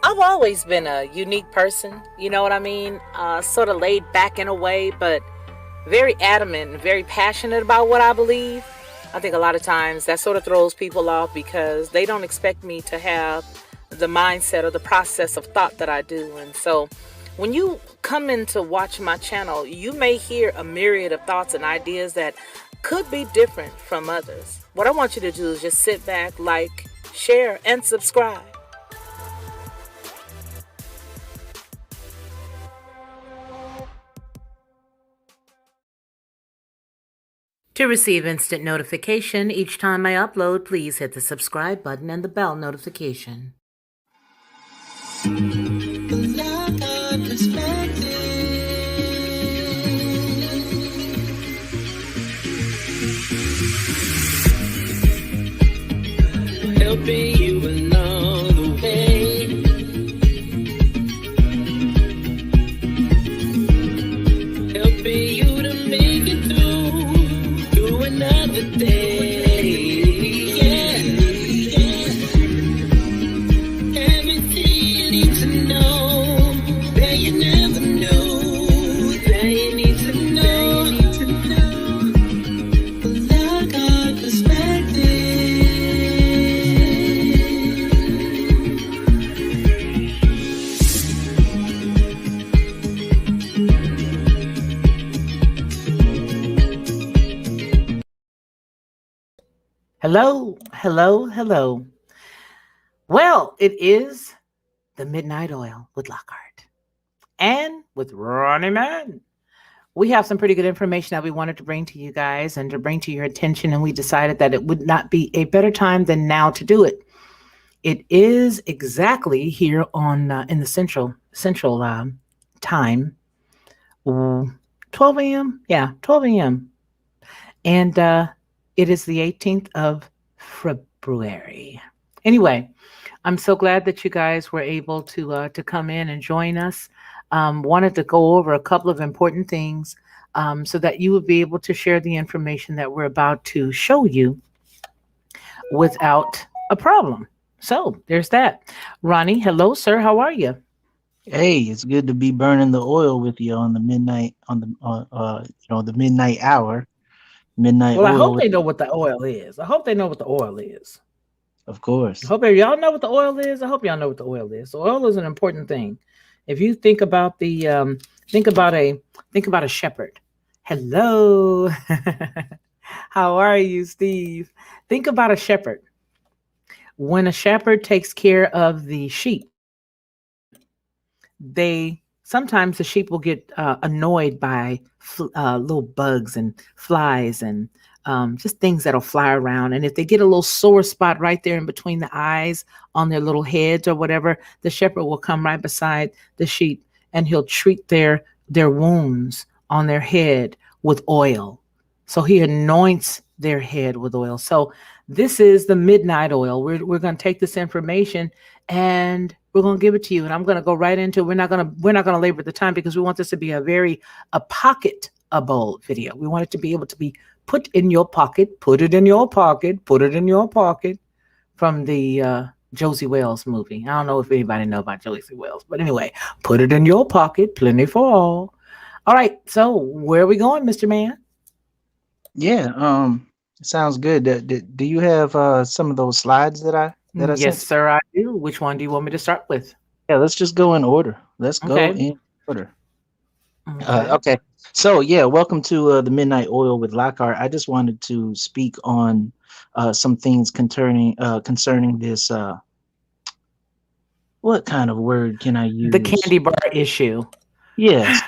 I've always been a unique person, you know what I mean? Sort of laid back in a way, but very adamant and very passionate about what I believe. I think a lot of times that sort of throws people off because they don't expect me to have the mindset or the process of thought that I do. And so when you come in to watch my channel, you may hear a myriad of thoughts and ideas that could be different from others. What I want you to do is just sit back, like, share, and subscribe. To receive instant notification each time I upload, please hit the subscribe button and the bell notification. Helping you along the way. Helping you to make it through another day. Yeah. Everything you need to know that you never knew, that you need to know. Lockhart perspective. Hello, hello, hello. Well, it is the Midnight Oil with Lockhart and with Ronnie Man. We have some pretty good information that we wanted to bring to you guys and to bring to your attention, and we decided that it would not be a better time than now to do it. It is exactly here on in the central time, 12 a.m. Yeah, 12 a.m. And it is the 18th of February. Anyway, I'm so glad that you guys were able to come in and join us. Wanted to go over a couple of important things so that you would be able to share the information that we're about to show you without a problem. So there's that. Ronnie, hello, sir. How are you? Hey, it's good to be burning the oil with you on the midnight the midnight hour, midnight Well, I oil hope with, they know what the oil is. I hope they know what the oil is. of I course. hope y'all know what the oil is. I hope y'all know what the oil is. So oil is an important thing. If you think about the think about a shepherd. Hello. How are you, Steve? Think about a shepherd. When a shepherd takes care of the sheep, they sometimes the sheep will get annoyed by little bugs and flies and just things that'll fly around. And if they get a little sore spot right there in between the eyes on their little heads or whatever, the shepherd will come right beside the sheep and he'll treat their wounds on their head with oil. So he anoints their head with oil. So this is the midnight oil. We're going to take this information and we're going to give it to you. And I'm going to go right into it. We're not going to labor the time because we want this to be a pocketable video. We want it to be able to be put in your pocket, put it in your pocket, put it in your pocket from the Josie Wales movie. I don't know if anybody know about Josie Wales, but anyway, put it in your pocket, plenty for all. All right, so where are we going, Mr. Man? Yeah, sounds good. Do you have some of those slides that I Yes, sent? sir, I do. Which one do you want me to start with? Yeah, let's just go in order. Let's go Okay. in order. Okay. Okay. So yeah, welcome to the Midnight Oil with Lockhart. I just wanted to speak on some things concerning this. What kind of word can I The use? candy bar issue. Yes,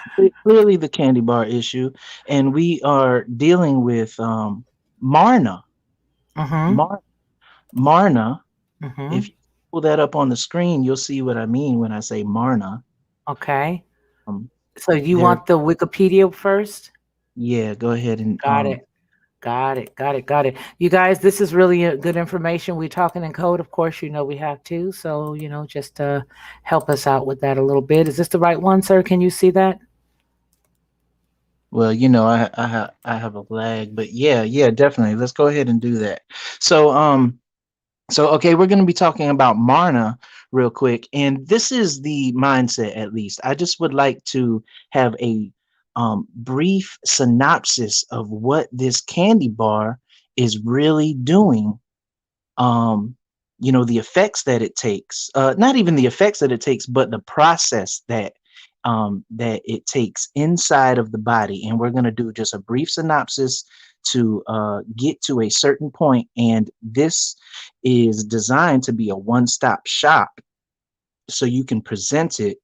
clearly the candy bar issue, and we are dealing with Marna. Mm-hmm. Mar- Marna. Mm-hmm. If you pull that up on the screen, you'll see what I mean when I say Marna. Okay. Um, So you there, want the Wikipedia first? yeah. Go ahead and Got it. Got it. Got it. Got it. You guys, this is really good information. We're talking in code. Of course, we have to. So, just help us out with that a little bit. Is this the right one, sir? Can you see that? well, I have a lag, but yeah, definitely. Let's go ahead and do that. So, So, okay, we're going to be talking about Marna real quick. And this is the mindset, at least. I just would like to have a brief synopsis of what this candy bar is really doing. um the effects that it takes, not even the effects that it takes, but the process that it takes inside of the body. And we're going to do just a brief synopsis to get to a certain point. And this is designed to be a one-stop shop, so you can present it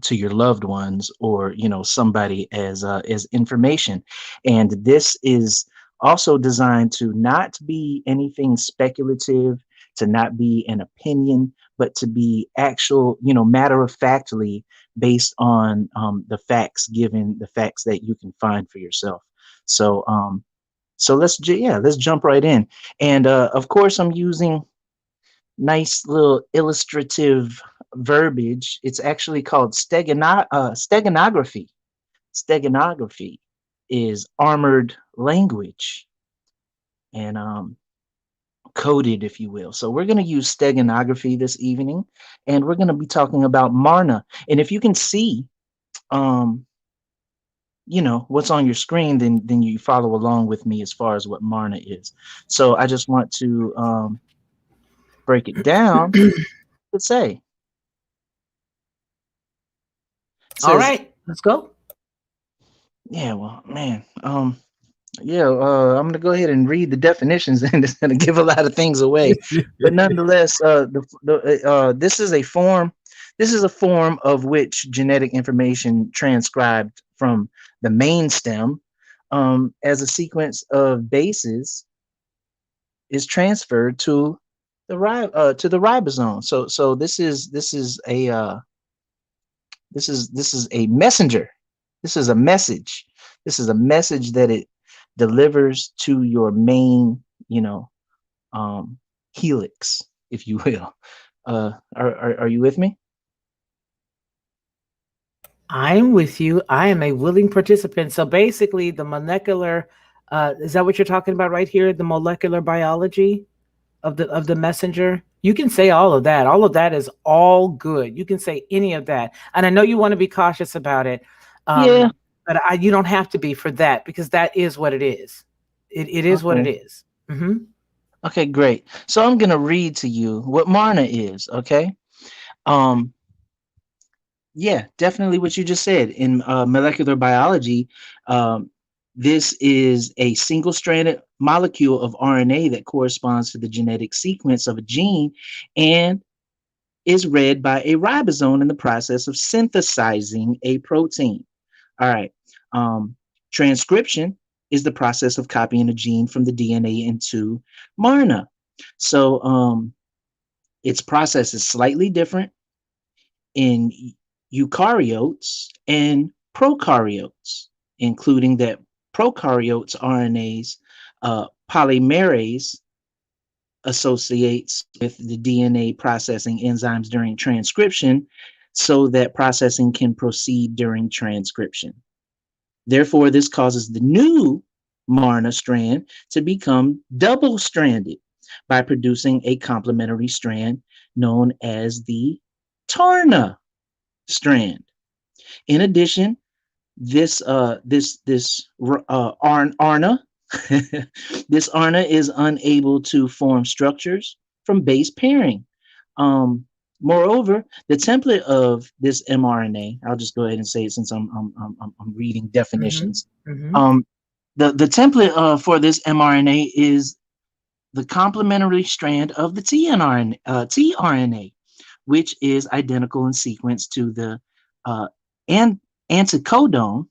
to your loved ones, or somebody as information. And this is also designed to not be anything speculative, to not be an opinion, but to be actual, matter of factly, based on the facts, given the facts that you can find for yourself. So let's jump right in. And of course, I'm using nice little illustrative verbiage. It's actually called steganography. Steganography is armored language, and coded, if you will. So we're going to use steganography this evening, and we're going to be talking about Marna. And if you can see, um, what's on your screen, then you follow along with me as far as what Marna is. So I just want to break it down. Let's say it All says, right, let's go. yeah, well, man, yeah, I'm gonna go ahead and read the definitions, and it's gonna give a lot of things away. But nonetheless, this is a form. This is a form of which genetic information transcribed from the main stem, as a sequence of bases, is transferred to the ribosome. So this is a messenger. This is a message. This is a message that it delivers to your main, um, helix, if you will. Are you with me? I'm with you. I am a willing participant. So basically, the molecular, is that what you're talking about right here? The molecular biology of the messenger. You can say all of that. All of that is all good. You can say any of that. And I know you want to be cautious about it, Yeah. but you don't have to be for that, because that is what it is. It is what it Okay. is. Mm-hmm. Okay. Great. So I'm gonna read to you what Marna is. Okay. Um. Yeah, definitely what you just said. In molecular biology, um, this is a single stranded molecule of RNA that corresponds to the genetic sequence of a gene and is read by a ribosome in the process of synthesizing a protein. All right. Um, Transcription is the process of copying a gene from the DNA into RNA. So its process is slightly different in eukaryotes and prokaryotes, including that prokaryotes RNAs, polymerase associates with the DNA processing enzymes during transcription, so that processing can proceed during transcription. Therefore, this causes the new MARNA strand to become double stranded by producing a complementary strand known as the TARNA strand. In addition, ARNA this ARNA is unable to form structures from base pairing. Um, Moreover, the template of this mRNA, I'll just go ahead and say it since I'm reading Mm-hmm. definitions. Mm-hmm. Um, the template for this mRNA is the complementary strand of the tRNA, which is identical in sequence to the uh, an- anticodon,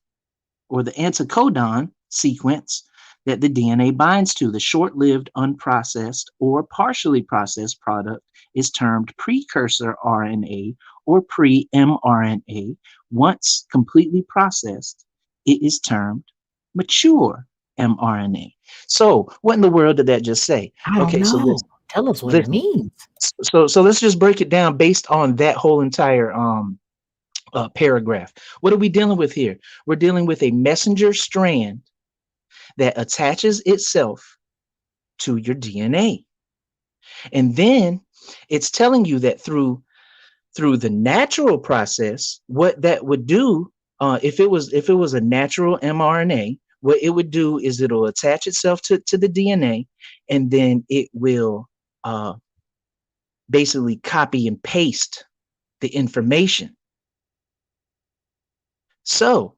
or the anticodon sequence that the DNA binds to. The short lived, unprocessed, or partially processed product is termed precursor RNA or pre mRNA. Once completely processed, it is termed mature mRNA. So, what in the world did that just say? I don't Okay, so know. Tell us what it listen. means. So let's just break it down based on that whole entire paragraph. What are we dealing with here? We're dealing with a messenger strand that attaches itself to your DNA. And then it's telling you that through the natural process, what that would do, if it was a natural mRNA, what it would do is it'll attach itself to the DNA, and then it will uh, basically copy and paste the information. So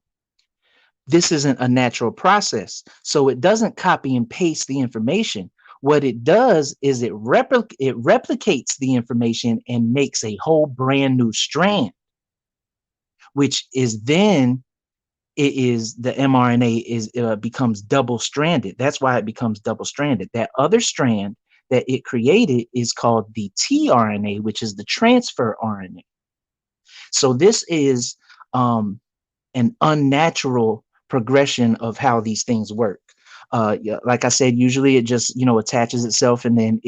this isn't a natural process. So it doesn't copy and paste the information. What it does is it replicates the information and makes a whole brand new strand, which is then it is the mRNA is becomes double stranded. That's why it becomes double stranded. That other strand that it created is called the tRNA, which is the transfer RNA. So this is an unnatural progression of how these things work. Yeah, like I said, usually it just attaches itself, and then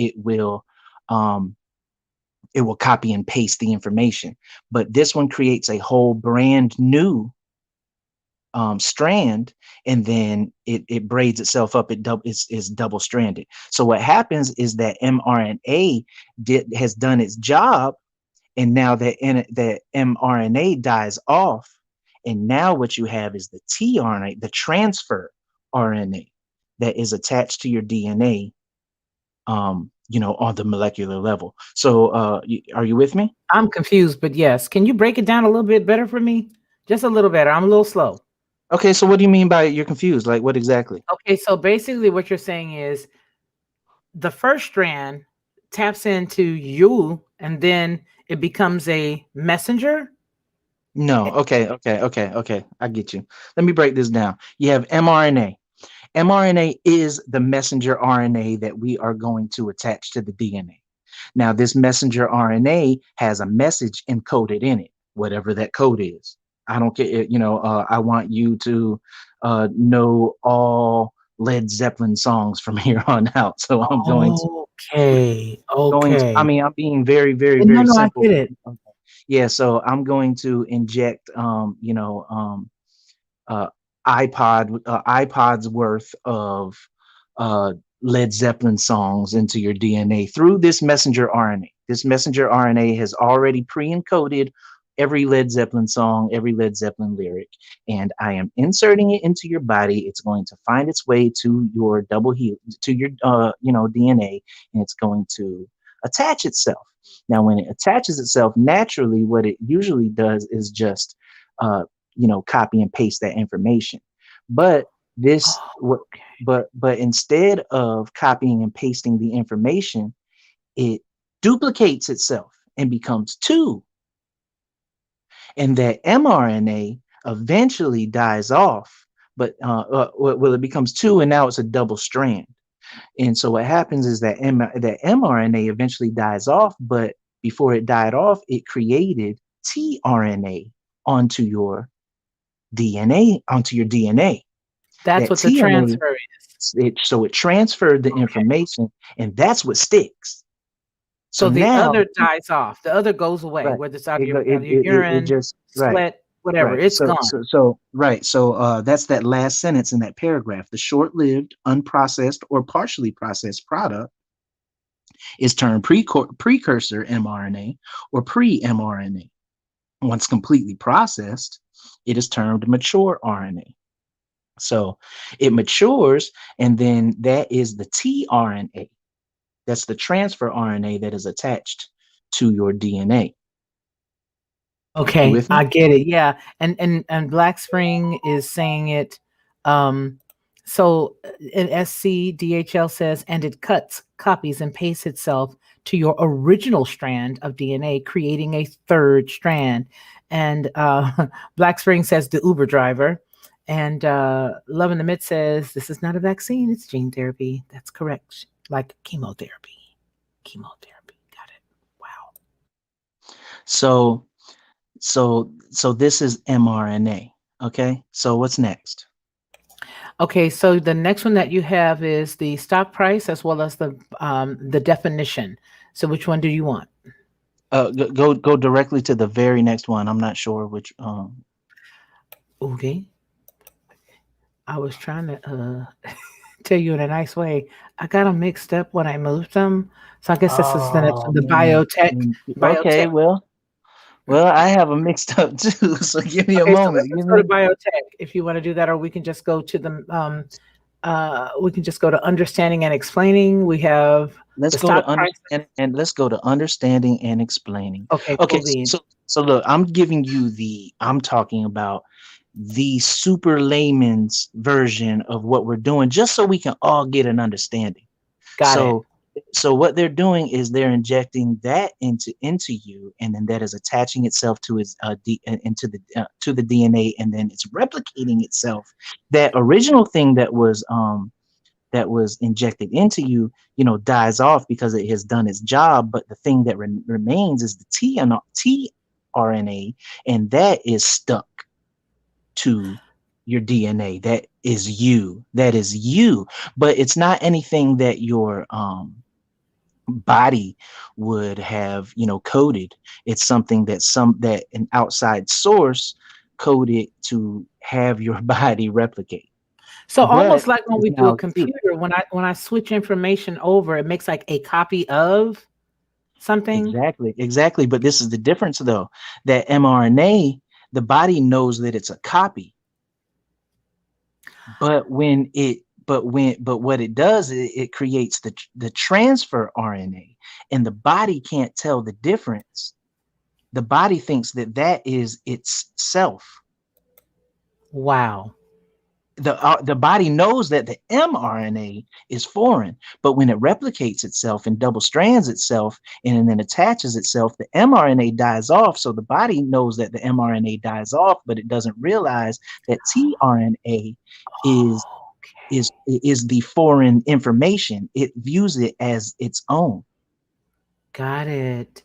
um, it will copy and paste the information. But this one creates a whole brand new strand, and then it braids itself up. It's double stranded. So what happens is that mRNA has done its job, and now that mRNA dies off, and now what you have is the tRNA, the transfer RNA that is attached to your DNA, on the molecular level. So, are you with me? I'm confused, but yes. Can you break it down a little bit better for me? Just a little better. I'm a little slow. Okay, so what do you mean by you're confused? Like, what exactly? Okay, so basically what you're saying is the first strand taps into you and then it becomes a messenger. No. Okay. I get you. Let me break this down. You have mRNA. mRNA is the messenger RNA that we are going to attach to the DNA. Now, this messenger RNA has a message encoded in it, whatever that code is. I don't care, I want you to know all Led Zeppelin songs from here on out. So Okay. I Okay. mean, I'm being very, very, No, very no, I simple. get it. Okay. Yeah, so I'm going to inject, uh, iPod's worth of uh, Led Zeppelin songs into your DNA through this messenger RNA. This messenger RNA has already pre-encoded every Led Zeppelin song, every Led Zeppelin lyric, and I am inserting it into your body. It's going to find its way to your to your DNA, and it's going to attach itself. Now, when it attaches itself naturally, what it usually does is just uh, copy and paste that information. But this Oh, what okay. but instead of copying and pasting the information, it duplicates itself and becomes two. And that mRNA eventually dies off, but well, it becomes two, and now it's a double strand. And so what happens is that mRNA eventually dies off, but before it died off, it created tRNA onto your onto your DNA. That's That what the tRNA, transfer is. so it transferred the Okay. information, and that's what sticks. So So the now, other dies off. The other goes away, right, whether it's out of it your go it urine, just right. sweat, whatever. Right. It's gone. Right. So that's that last sentence in that paragraph. The short-lived, unprocessed, or partially processed product is termed precursor mRNA or pre-mRNA. Once completely processed, it is termed mature RNA. So it matures, and then that is the tRNA. That's the transfer RNA that is attached to your DNA. You Okay, with me? I get it. Yeah. And Black Spring is saying it. Um so in SCDHL says, and it cuts, copies, and pastes itself to your original strand of DNA, creating a third strand. And Black Spring says the Uber driver. And Love in the Mid says this is not a vaccine, it's gene therapy. That's correct. Like chemotherapy. Chemotherapy. Got it. Wow. So so this is mRNA. Okay. So what's next? Okay, so the next one that you have is the stock price as well as the definition. So which one do you want? Go directly to the very next one. I'm not sure which. Okay, I was trying to tell you in a nice way. I got them mixed up when I moved them. So I guess this is the next Oh one, the man. biotech. Okay, Biotech. well, I have them mixed up too. So give me a Okay, so moment. let's Give go to me. biotech if you want to do that, or we can just go to the we can just go to understanding and explaining. We have Let's the go to stock price. understanding and let's go to understanding and explaining. Okay, Okay, cool beans. so look, I'm talking about the super layman's version of what we're doing, just so we can all get an understanding. Got it. So what they're doing is they're injecting that into you, and then that is attaching itself to its into the to the DNA, and then it's replicating itself. That original thing that was injected into you, dies off because it has done its job. But the thing that remains is the tRNA, and that is stuck to your DNA. That is you. That is you. But it's not anything that your body would have, coded. It's something that an outside source coded to have your body replicate. So But almost like when it's we do a now you. computer, when I switch information over, it makes like a copy of something. Exactly, exactly. But this is the difference, though. That mRNA, the body knows that it's a copy, but but what it does, it creates the transfer RNA, and the body can't tell the difference. The body thinks that that is itself. Wow. The body knows that the mRNA is foreign, but when it replicates itself and double strands itself and then attaches itself, the mRNA dies off. So the body knows that the mRNA dies off, but it doesn't realize that tRNA is is the foreign information. It views it as its own. Got it.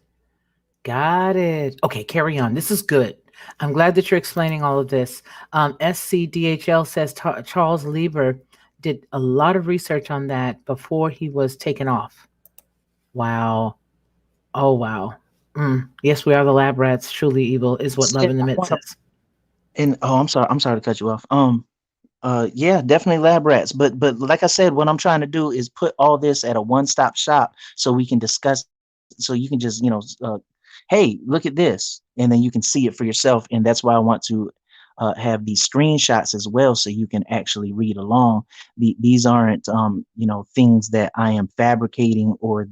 Got it. Okay, carry on. This is good. I'm glad that you're explaining all of this. SCDHL says Charles Lieber did a lot of research on that before he was taken off. Wow. Oh, wow. Yes, we are the lab rats. Truly evil is what Love And in the I Mid want to, says. and oh, I'm sorry to cut you off. Yeah, definitely lab rats. But like I said, what I'm trying to do is put all this at a one-stop shop so we can discuss. So you can just, hey, look at this, and then you can see it for yourself. And that's why I want to have these screenshots as well, so you can actually read along. These aren't, things that I am fabricating or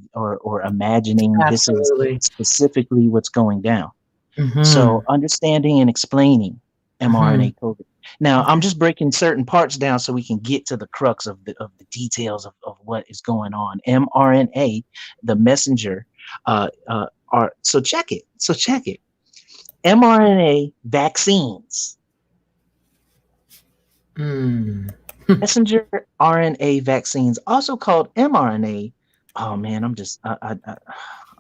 imagining. This is Absolutely. specifically what's going down. Mm-hmm. So understanding and explaining Mm-hmm. mRNA coding. Now I'm Okay. just breaking certain parts down so we can get to the crux of the details of what is going on. mRNA, the messenger, are so check it. So check it. mRNA vaccines, Mm. messenger RNA vaccines, also called mRNA. Oh man, I'm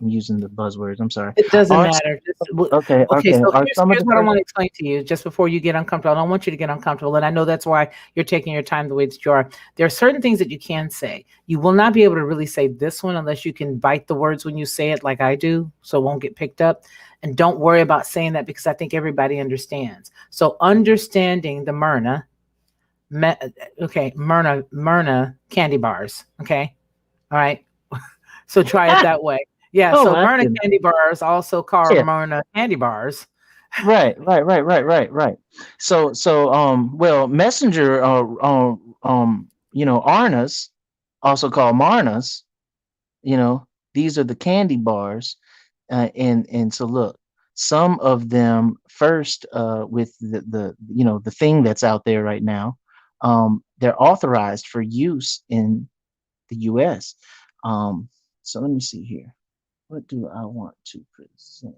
using the buzzwords. I'm sorry. It doesn't Are matter. okay, Okay, okay. so Are some of here's the what I first. want to explain to you just before you get uncomfortable. I don't want you to get uncomfortable, and I know that's why you're taking your time the way that you are. There are certain things that you can say. You will not be able to really say this one unless you can bite the words when you say it, like I do, so it won't get picked up. And don't worry about saying that because I think everybody understands. So understanding the Myrna, me, okay, Myrna candy bars. Okay, all right. So try it that way. Yeah, Oh so my Myrna goodness. candy bars, also called Yeah. Myrna candy bars. Right. Well, messenger Arnas, also called Marnas, you know, these are the candy bars. And so look, some of them first, with the thing that's out there right now, they're authorized for use in the US. So let me see here. What do I want to present?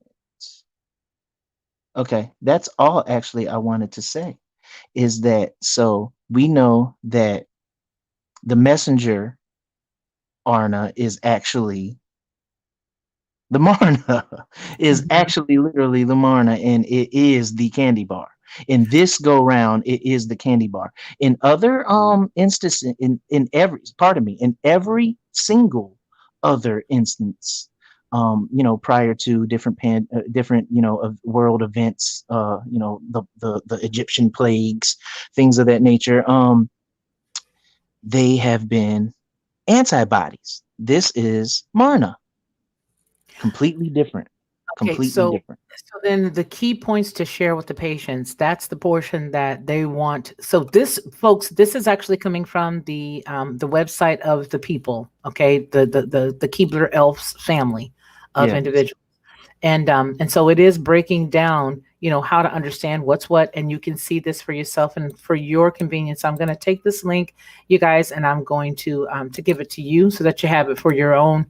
Okay, that's all actually I wanted to say, is that so we know that the messenger Arna is actually the Marna is Mhm. actually literally the Marna, and it is the candy bar. In this go round, it is the candy bar. In other instances, in every pardon me, in every single other instance, prior to different of world events, the Egyptian plagues, things of that nature. they have been antibodies. This is Marna, completely different, Okay, completely different. so then the key points to share with the patients, that's the portion that they want. So this, folks, this is actually coming from the website of the people, okay? The Keebler Elves family of Yes. individuals. And so it is breaking down, you know, how to understand what's what, and you can see this for yourself and for your convenience. I'm going to take this link, you guys, and I'm going to give it to you so that you have it for your own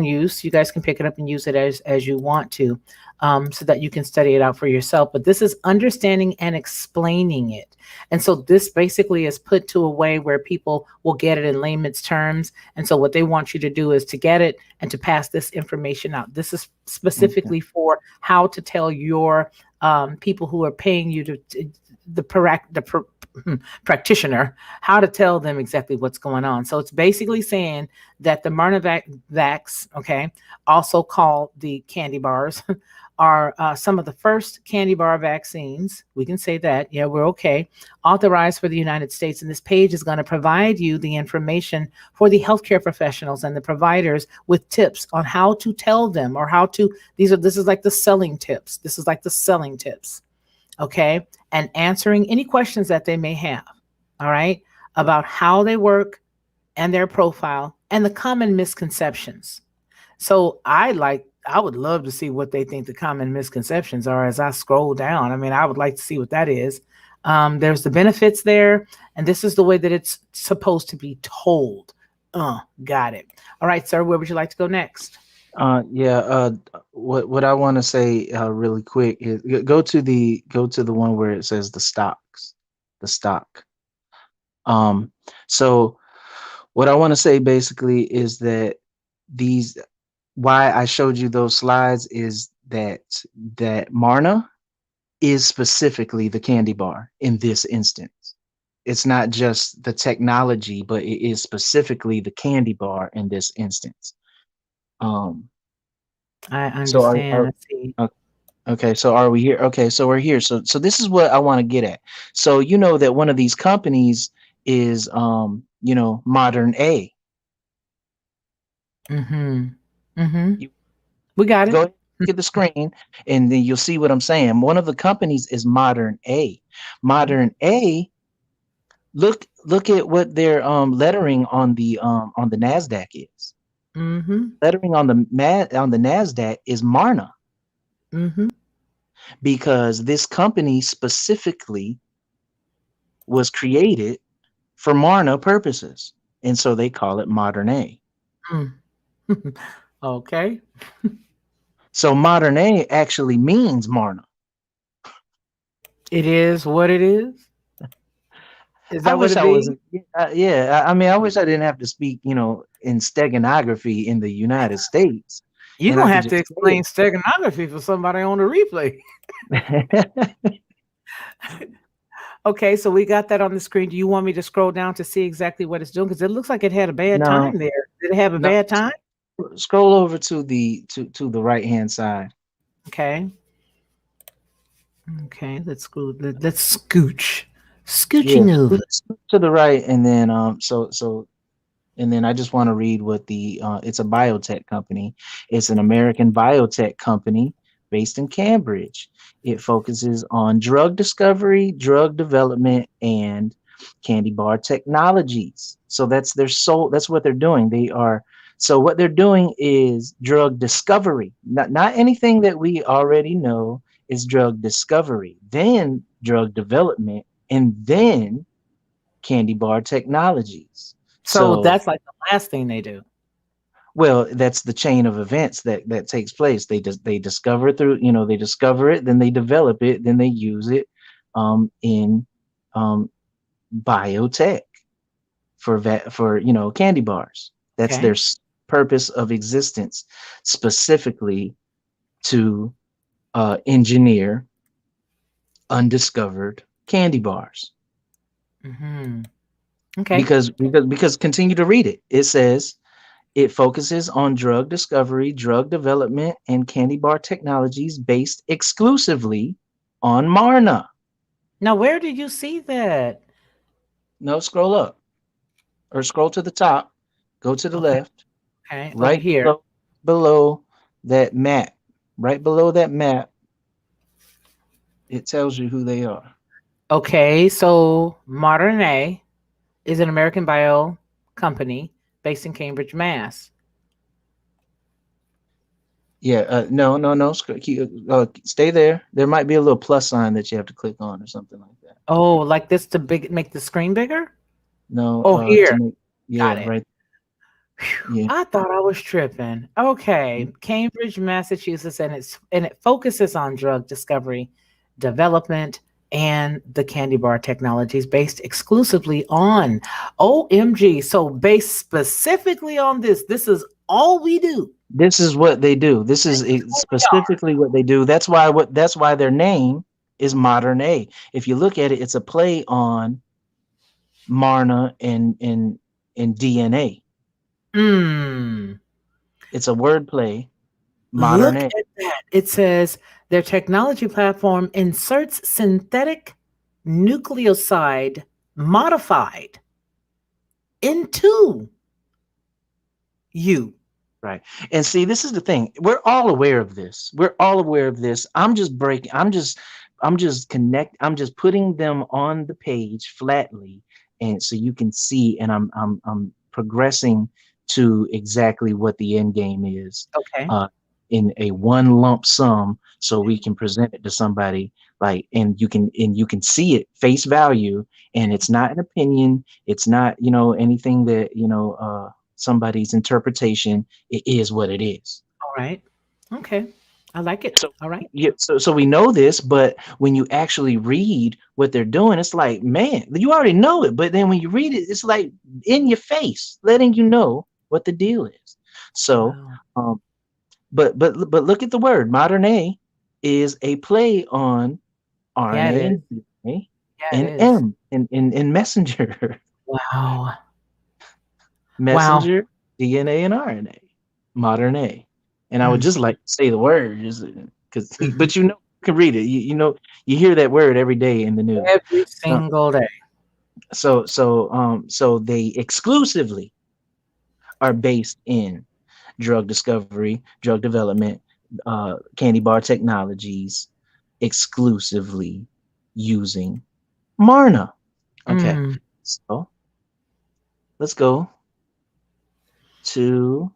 use. You guys can pick it up and use it as you want to, so that you can study it out for yourself. But this is understanding and explaining it. And so this basically is put to a way where people will get it in layman's terms. And so what they want you to do is to get it and to pass this information out. This is Okay. specifically for how to tell your people who are paying you the practitioner, how to tell them exactly what's going on. So it's basically saying that the Vax, okay, also called the candy bars, are some of the first candy bar vaccines. We can say that, yeah, we're okay, authorized for the United States. And this page is going to provide you the information for the healthcare professionals and the providers with tips on how to tell them, or how to, this is like the selling tips. This is like the selling tips, okay? And answering any questions that they may have, all right, about how they work and their profile and the common misconceptions. So I would love to see what they think the common misconceptions are as I scroll down. I mean, I would like to see what that is. There's the benefits there, and this is the way that it's supposed to be told. Got it. All right, sir, where would you like to go next? Yeah. What I want to say really quick is go to the one where it says the stocks, the stock. Um. So what I want to say basically is that these why I showed you those slides is that Marna is specifically the candy bar in this instance. It's not just the technology, but it is specifically the candy bar in this instance. Um, I so understand. I see. o- okay, so are we here? Okay, so we're here. So this is what I want to get at. So you know that one of these companies is Modern A. Mm-hmm. Mm-hmm. You We got go it. ahead, look at the screen, and then you'll see what I'm saying. One of the companies is Modern A. Modern A, look at what their lettering on the Nasdaq is. Mm-hmm. Lettering on on the Nasdaq is Marna, Mm-hmm. because this company specifically was created for Marna purposes, and so they call it Modern A. Mm. Okay. So Modern A actually means Marna. It is what it is. Is I that what wish it I be? wasn't. Yeah. I mean, I wish I didn't have to speak, in steganography in the United States, You're and I gonna could have to just explain steganography for somebody on the replay. say it. Okay, so we got that on the screen. Do you want me to scroll down to see exactly what it's doing? Because it looks like it had a bad No, time there. Did it have a no. bad time? Scroll over to the right hand side. Okay. Okay, let's scooch. Yeah, Scooching over. scoot to the right, and then and then I just want to read what it's a biotech company. It's an American biotech company based in Cambridge. It focuses on drug discovery, drug development, and candy bar technologies. So that's what they're doing. So what they're doing is drug discovery. Not anything that we already know is drug discovery, then drug development, and then candy bar technologies. So So, that's like the last thing they do. well, that's the chain of events that takes place. They discover it they discover it, then they develop it, then they use it in um, biotech for candy bars. That's their Okay. purpose of existence, specifically to engineer undiscovered candy bars. Mm-hmm. Okay. Because continue to read it. It says it focuses on drug discovery, drug development, and candy bar technologies based exclusively on Marna. Now, where did you see that? No, scroll up. or scroll to the top, go to the Okay. left, Okay. Over right here. below that map, right below that map, it tells you who they are. Okay. So Modern A is an American bio company based in Cambridge, Mass. Yeah, no, no, no. Stay there. There might be a little plus sign that you have to click on or something like that. Oh, like this to make the screen bigger? No, Oh, to here. make, Got yeah, it. right. Phew, Yeah. I thought I was tripping. Okay, Cambridge, Massachusetts, and it focuses on drug discovery, development, and the candy bar technologies based exclusively on OMG. So based specifically on this, this is all we do. This is what they do. This This is is who we are. specifically what they do. That's why their name is Modern A. If you look at it, it's a play on Marna and DNA. Mm, It's a word play, Modern look A. at that. It says their technology platform inserts synthetic nucleoside modified into you. Right. And see, this is the thing. We're all aware of this. We're all aware of this. I'm just putting them on the page flatly and so you can see and I'm progressing to exactly what the end game is Okay. uh in a one lump sum so we can present it to somebody like and you can see it face value and it's not an opinion, it's not, anything that, somebody's interpretation. It is what it is. All right. Okay. I like it. So All right. yeah, so we know this, but when you actually read what they're doing, it's like, man, you already know it. But then when you read it, it's like in your face, letting you know what the deal is. So, Wow. um, but look at the word modern A is a play on Yeah, it RNA is. and DNA Yeah, it and is. M and messenger, Wow. Wow. messenger, DNA and RNA, modern A. And I would Mm. just like to say the word, just because, Mhm. but you can read it. You hear that word every day in the news. Every Uh, single day. so they exclusively are based in drug discovery, drug development, candy bar technologies, exclusively using Marna. Okay, Mm. so let's go to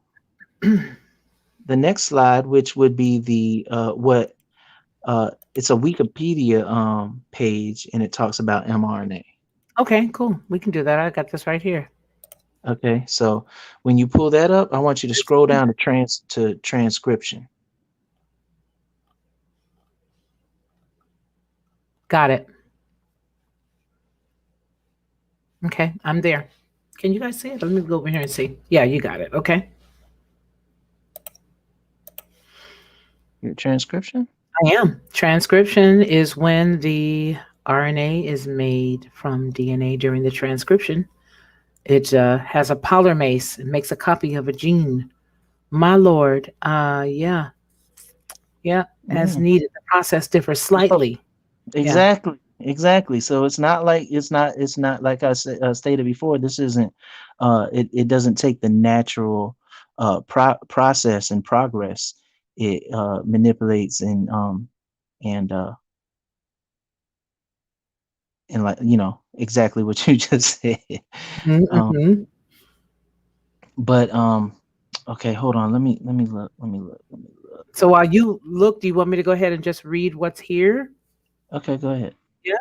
the next slide, which would be the what it's a Wikipedia page, and it talks about mRNA. Okay, cool. We can do that. I got this right here. Okay, so when you pull that up, I want you to This scroll here. down to transcription. Got it. Okay, I'm there. Can you guys see it? Let me go over here and see. Yeah, you got it. Okay. Your transcription. I am. Transcription is when the RNA is made from DNA during the transcription. It has a polymerase. It makes a copy of a gene. My lord. Yeah. Yeah. As Yeah. needed. The process differs So slightly. Yeah. exactly. So it's not like I stated before. This isn't. It doesn't take the natural process and progress. It manipulates and uh and like exactly what you just said. Um, Mm-hmm. but okay, hold on. Let me look. Let me look. So while you look, do you want me to go ahead and just read what's here? Okay, go ahead. Yeah.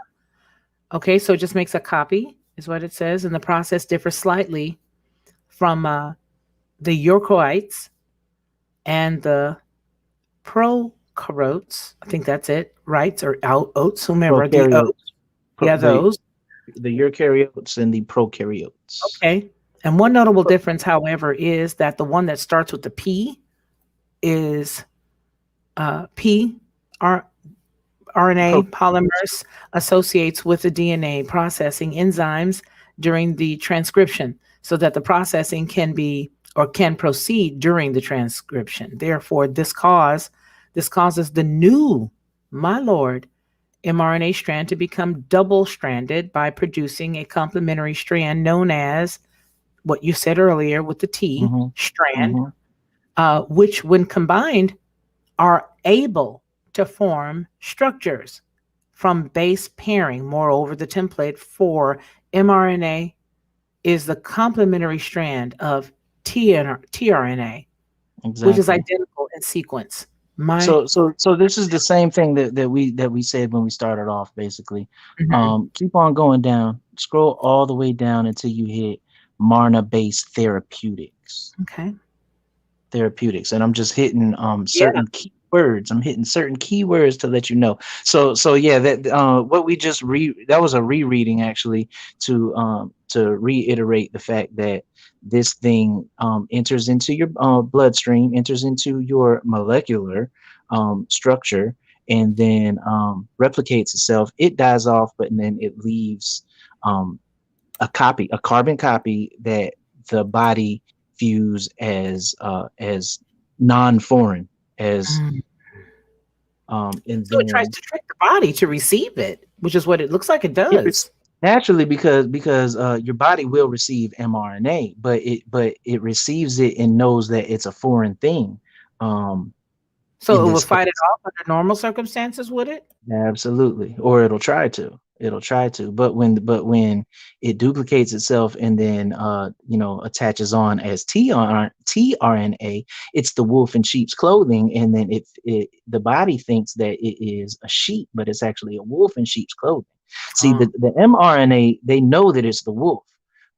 Okay. So it just makes a copy, is what it says. And the process differs slightly from the eukaryotes and the prokaryotes. I think that's it, right? Or out oats, whomever the Prokaryotes, oats. Yeah, the those. eukaryotes and the prokaryotes. Okay. And one notable difference, however, is that the one that starts with the P is P R, Pro, RNA polymers associates with the DNA processing enzymes during the transcription so that the processing can be or can proceed during the transcription. Therefore, this causes the new, my lord, mRNA strand to become double stranded by producing a complementary strand known as what you said earlier with the T Mm-hmm. strand, Mm-hmm. which, when combined, are able to form structures from base pairing. Moreover, the template for mRNA is the complementary strand of tRNA, which is Exactly. identical in sequence. My, So this is the same thing that we said when we started off, basically. mhm. Keep on going down, scroll all the way down until you hit Marna-based therapeutics. Okay. Therapeutics, and I'm just hitting Yeah. certain keywords. I'm hitting certain keywords to let you know. So yeah, that what we just that was a rereading, actually, to reiterate the fact that this thing enters into your bloodstream, enters into your molecular structure, and then replicates itself. It dies off, but then it leaves um, a carbon copy that the body views as non-foreign, as Mm. and So it tries then to trick the body to receive it, which is what it looks like it it was does. naturally, because your body will receive mRNA, but it receives it and knows that it's a foreign thing. Um, in So it this would fight it case, off under normal circumstances, would it? absolutely, or it'll try to. It'll try to, but when it duplicates itself and then attaches on as tRNA, it's the wolf in sheep's clothing, and then the body thinks that it is a sheep, but it's actually a wolf in sheep's clothing. See, Oh, the mRNA, they know that it's the wolf,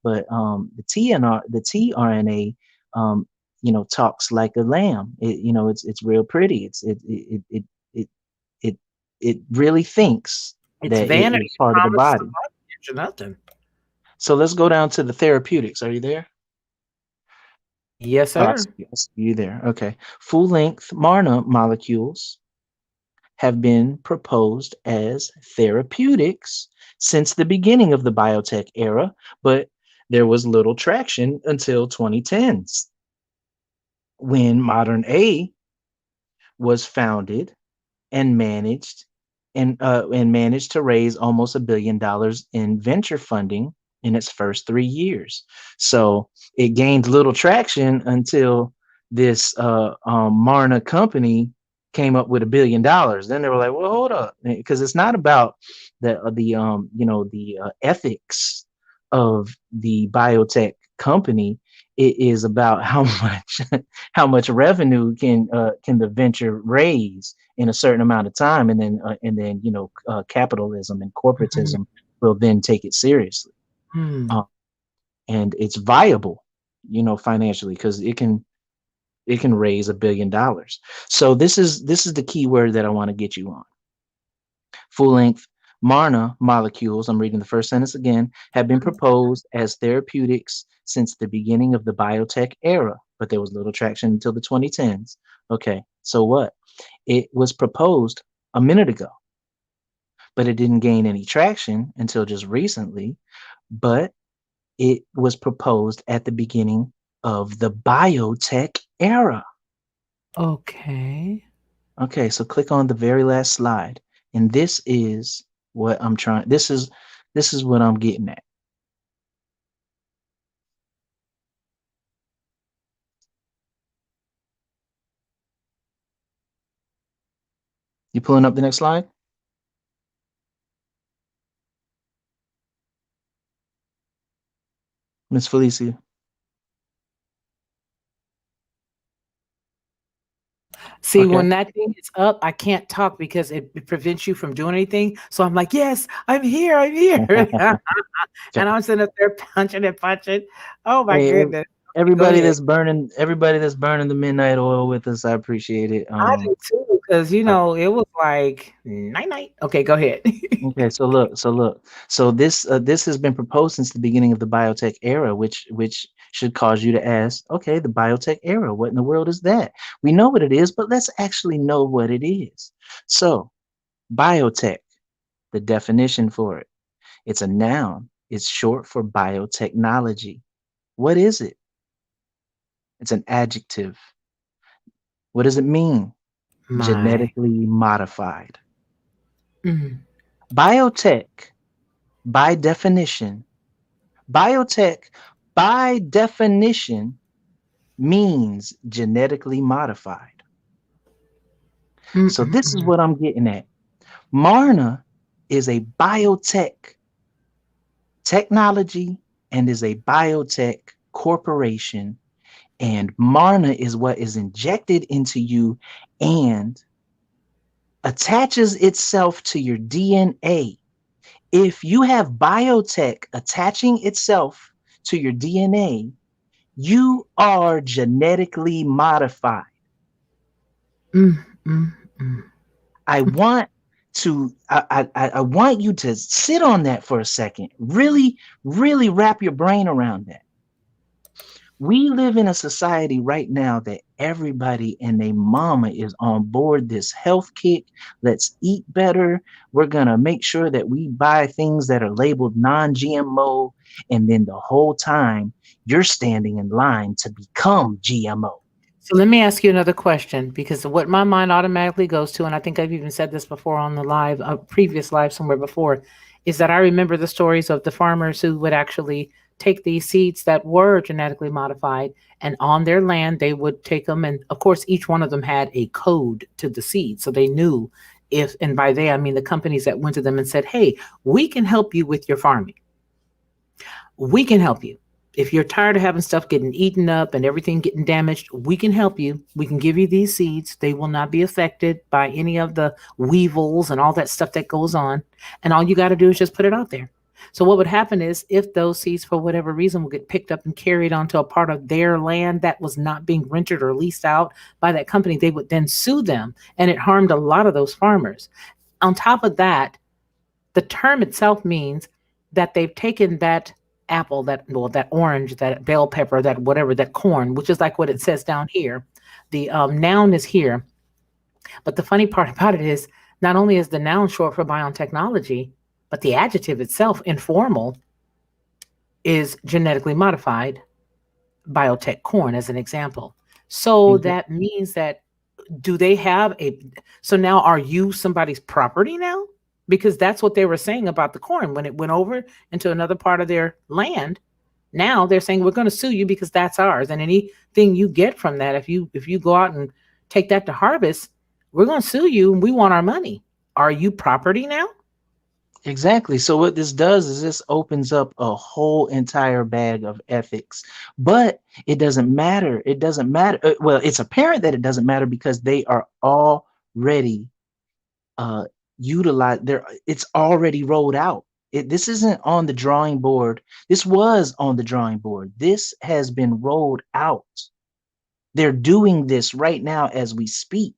but the tRNA, um, talks like a lamb. It's real pretty. It it it really thinks it's that it vanity. is It part of the promises a body. lot to nothing. So let's go down to the therapeutics. Are you there? Yes, Oh, I sir. see, I see you there. Okay. Full length Marna molecules have been proposed as therapeutics since the beginning of the biotech era, but there was little traction until 2010s, when modern A was founded and managed to raise almost $1 billion in venture funding in its first 3 years. So it gained little traction until this Marna company came up with $1 billion. Then they were like, "Well, hold up," because it's not about the ethics of the biotech company. It is about how much how much revenue can the venture raise in a certain amount of time, and then capitalism and Mhm. corporatism will then take it seriously, Hmm. uh, and it's viable, financially, because it can raise $1 billion. So this is the key word that I want to get you on. Full length Marna molecules, I'm reading the first sentence again, have been proposed as therapeutics since the beginning of the biotech era, but there was little traction until the 2010s. Okay, so what? It was proposed a minute ago, but it didn't gain any traction until just recently. But it was proposed at the beginning of the biotech era. Okay. Okay, so click on the very last slide. And this is what I'm trying this is what I'm getting at. You pulling up the next slide? Miss Felicia. See, Okay. when that thing is up, I can't talk because it prevents you from doing anything. So I'm like, yes, I'm here. I'm here. And Okay. I'm sitting up there punching and punching. Oh my Hey, goodness. Okay, go everybody ahead. that's burning the midnight oil with us, I appreciate it. I do too, because Uh, it was like night night. Okay, go ahead. Okay, so this has been proposed since the beginning of the biotech era, which should cause you to ask, okay, the biotech era, what in the world is that? We know what it is, but let's actually know what it is. So, biotech, the definition for it, it's a noun. It's short for biotechnology. What is it? It's an adjective. What does it mean? My. Genetically modified. Mm. Biotech, by definition, biotech, by definition means genetically modified. So this is Mm-mm-mm. what I'm getting at. Marna is a biotech technology and is a biotech corporation. And Marna is what is injected into you and attaches itself to your DNA. If you have biotech attaching itself to your DNA, you are genetically modified. Mm-mm-mm. I want I want you to sit on that for a second. Really, really wrap your brain around that. We live in a society right now that everybody and their mama is on board this health kick. Let's eat better. We're going to make sure that we buy things that are labeled non GMO. And then the whole time you're standing in line to become GMO. So let me ask you another question because what my mind automatically goes to, and I think I've even said this before on the live, a previous live somewhere before, is that I remember the stories of the farmers who would actually take these seeds that were genetically modified and on their land they would take them, and of course each one of them had a code to the seed, so they knew if, and by they I mean the companies that went to them and said, "Hey, we can help you with your farming. We can help you. If you're tired of having stuff getting eaten up and everything getting damaged, we can help you. We can give you these seeds. They will not be affected by any of the weevils and all that stuff that goes on. And all you got to do is just put it out there." So, what would happen is if those seeds, for whatever reason, will get picked up and carried onto a part of their land that was not being rented or leased out by that company, they would then sue them. And it harmed a lot of those farmers. On top of that, the term itself means that they've taken that apple, that, well, that orange, that bell pepper, that whatever, that corn, which is like what it says down here. The noun is here, but the funny part about it is not only is the noun short for biotechnology, but the adjective itself, informal, is genetically modified biotech corn, as an example. So that means that, do they have a, so now are you somebody's property now? Because that's what they were saying about the corn when it went over into another part of their land. Now they're saying we're going to sue you because that's ours, and anything you get from that, if you go out and take that to harvest, we're going to sue you and we want our money. Are you property now? Exactly. So what this does is this opens up a whole entire bag of ethics. But it doesn't matter. It doesn't matter. Well, it's apparent that it doesn't matter because they are already uh utilized. There, it's already rolled out. This isn't on the drawing board. This was on the drawing board. This has been rolled out. They're doing this right now as we speak.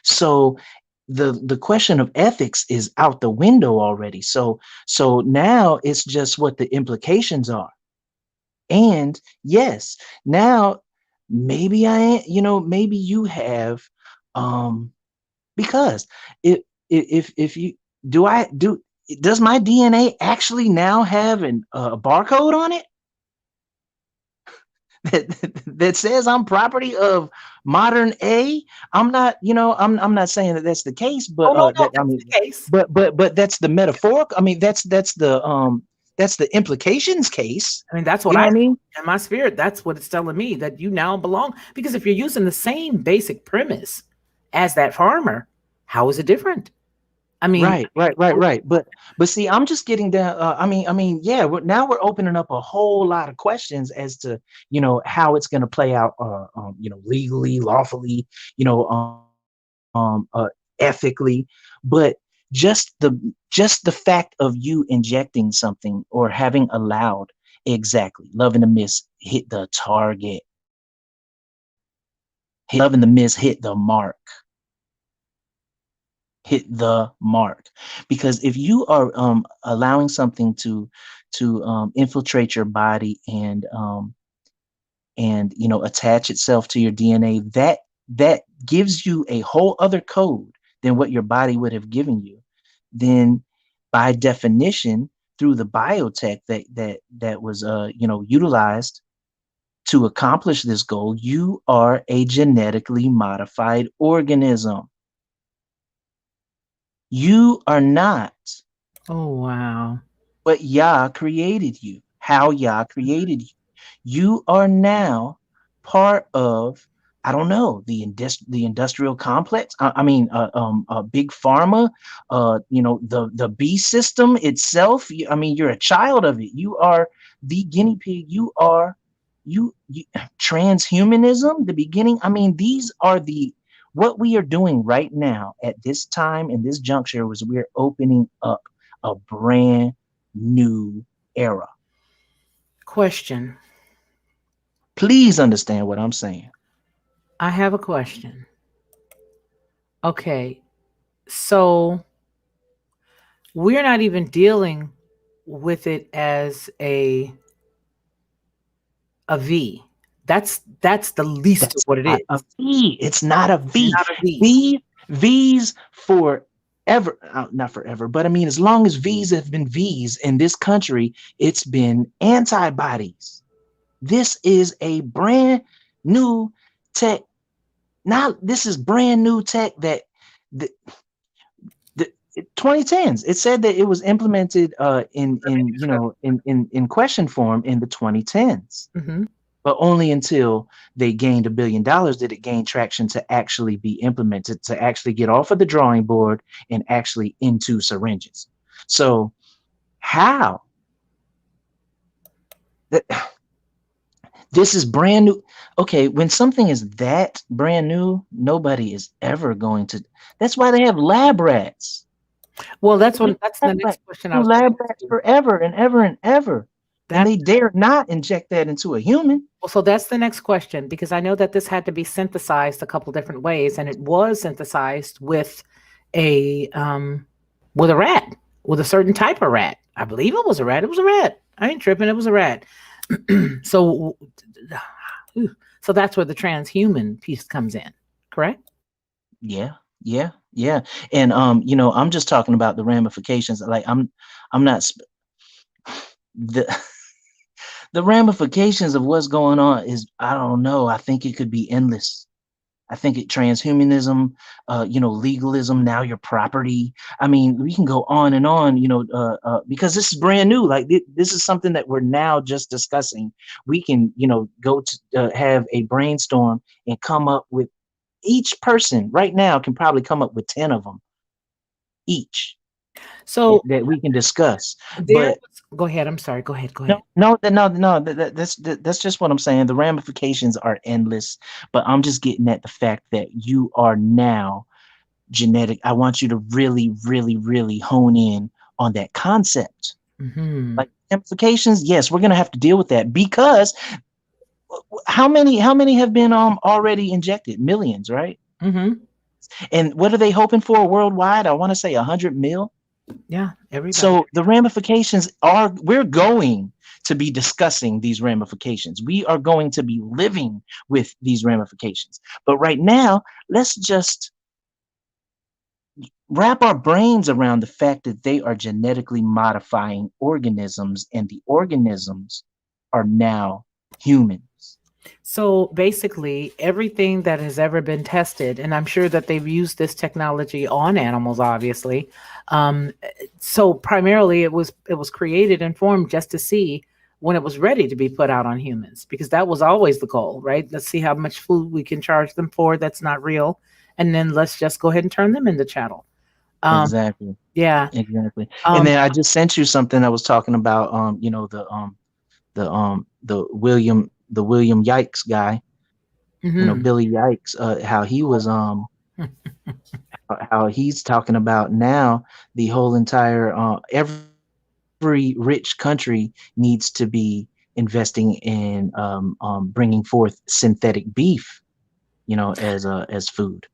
So the question of ethics is out the window already. So now it's just what the implications are. And yes, now maybe maybe you have um because if you do I do does my DNA actually now have a barcode on it that says I'm property of modern A? I'm not, I'm not saying that that's the case, but Oh, no, no, that I that's mean, the case. but that's the metaphorical. I mean, that's the implications case. I mean, that's You what know I, what I mean? in my spirit, that's what it's telling me, that you now belong. Because if you're using the same basic premise as that farmer, how is it different? I mean, Right, right, right, right. But see, I'm just getting down. Yeah. Now we're opening up a whole lot of questions as to how it's going to play out. Legally, lawfully, ethically. But just the fact of you injecting something or having allowed exactly loving the miss hit the target, loving the miss hit the mark. Because if you are allowing something to infiltrate your body and attach itself to your DNA, that gives you a whole other code than what your body would have given you. Then by definition, through the biotech that was utilized to accomplish this goal, you are a genetically modified organism. You are not oh wow. what Yah created you. how Yah created you. You are now part of, I don't know, the industrial complex. Big pharma. The B system itself. I mean, you're a child of it. You are the guinea pig. You transhumanism. The beginning. I mean, these are the what we are doing right now at this time in this juncture was we're opening up a brand new era. Question. Please understand what I'm saying. I have a question. Okay. So we're not even dealing with it as a V. That's the least of That's what it not a is. V. It's not a It's V. not a V. V's for ever, not forever, but I mean, as long as V's have been V's in this country, it's been antibodies. This is a brand new tech. Now, this is brand new tech that the, the 2010s. It said that it was implemented in question form in the 2010s, Hmm. but only until they gained $1 billion did it gain traction to actually be implemented, to actually get off of the drawing board and actually into syringes. So how that this is brand new. Okay, when something is that brand new, nobody is ever going to. That's why they have lab rats. Well, that's They what that's the have next question I was going lab to ask rats you. forever and ever and ever, and That's they dare not inject that into a human. well, so that's the next question because I know that this had to be synthesized a couple different ways, and it was synthesized a with a rat, with a certain type of rat. I believe it was a rat. It was a rat. I ain't tripping. It was a rat. so, so that's where the transhuman piece comes in, correct? Yeah, yeah. And I'm just talking about the ramifications. Like I'm not the the ramifications of what's going on is I don't know. I think it could be endless. I think transhumanism, legalism, now your property. I mean, we can go on and on, because this is brand new. Like this is something that we're now just discussing. We can, go to have a brainstorm and come up with each person right now can probably come up with 10 of them each So that we can discuss. there But was, go ahead. I'm sorry. Go ahead. Go no, ahead. no, no. That's just what I'm saying. The ramifications are endless, but I'm just getting at the fact that you are now genetic. I want you to really, really, really hone in on that concept. Hmm. Like ramifications, yes, we're gonna have to deal with that because how many have been already injected? Millions, right? Hmm. And what are they hoping for worldwide? I want to say 100 mil. Yeah. Everybody. So the ramifications are, we're going to be discussing these ramifications. We are going to be living with these ramifications. But right now, let's just wrap our brains around the fact that they are genetically modifying organisms and the organisms are now humans. So basically, everything that has ever been tested, and I'm sure that they've used this technology on animals, obviously. Um, so primarily, it was created and formed just to see when it was ready to be put out on humans, because that was always the goal, right? Let's see how much food we can charge them for that's not real, and then let's just go ahead and turn them into chattel. Um, Exactly. yeah. Exactly. And Um, then I just sent you something I was talking about the William Yikes guy, mhm. Billy Yikes, how he was how he's talking about now the whole entire every rich country needs to be investing in bringing forth synthetic beef, as food.